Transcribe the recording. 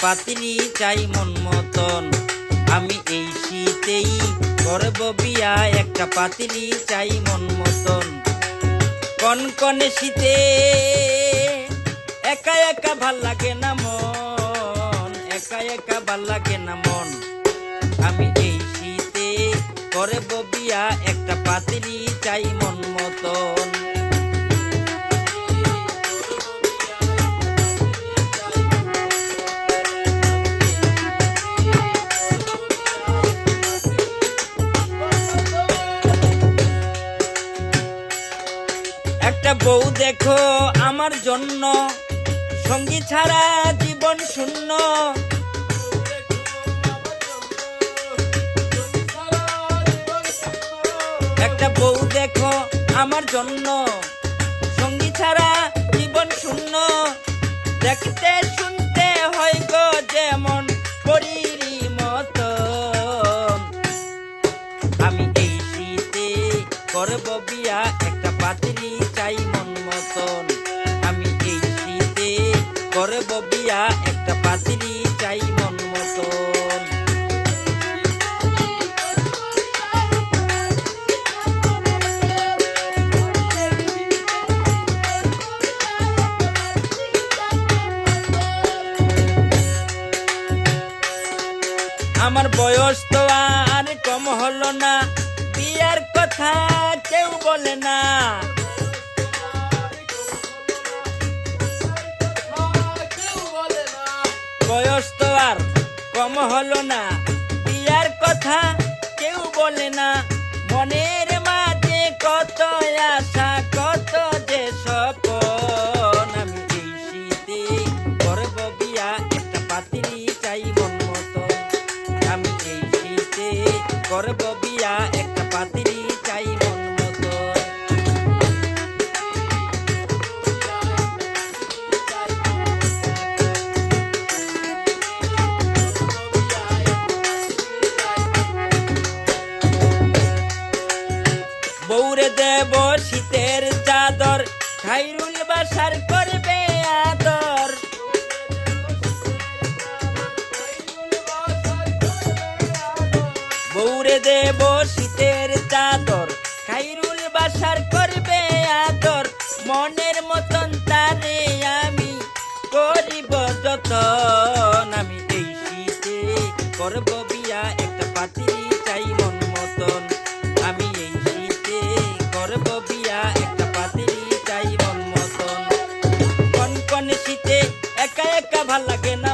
পাতিলি চাই মন মতন। আমি এই শীতেই করব বিয়া, একটা পাতিলি চাই মন মতন। কনকনে শীতে একা একা ভাল লাগে না মন, একা একা ভাল লাগে না মন। আমি এই শীতে করব বিয়া, একটা পাতিলি চাই মন মতন। একটা বউ দেখো আমার জন্য, সঙ্গী ছাড়া জীবন শূন্য। একটা বউ দেখো আমার জন্য, সঙ্গী ছাড়া জীবন শূন্য। দেখতে শুনতে হয় গো যেমন পরীরই মতো। আমি এই শীতে করব বিয়া, একটা পাতিলি চাই মন মতন। আমি এই শীতে করব বিয়া, একটা পাতিলি চাই মন মতন। আমার বয়স তো আর কম হলো না, বিয়ার কথা কেউ বলে না। বয়স তো আর কম হলো না, বিয়ার কথা কেউ বলে না। মনের মাঝে কত আশা, কত যে স্বপ্ন। আমি এই শীতে করব বিয়া, একটা পাতিলি চাই মন মতন। আমি এই শীতে করব বিয়া, একটা পাতিলি চাই মন মতন। বউরে দেব শীতের চাদর, খাইরুল বাসার করবে আদর। বউরে দেব শীতের চাদর, খাইরুল বাসার করবে আদর। মনের মতন তারে আমি করিব যতন। আমি এই শীতে করব বিয়া, একটা পাতিলি চাই মন মতন। আমি এই শীতে করব বিয়া, একটা পাতিলি চাই মন মতন। কনকনে শীতে একা একা ভাল লাগে না।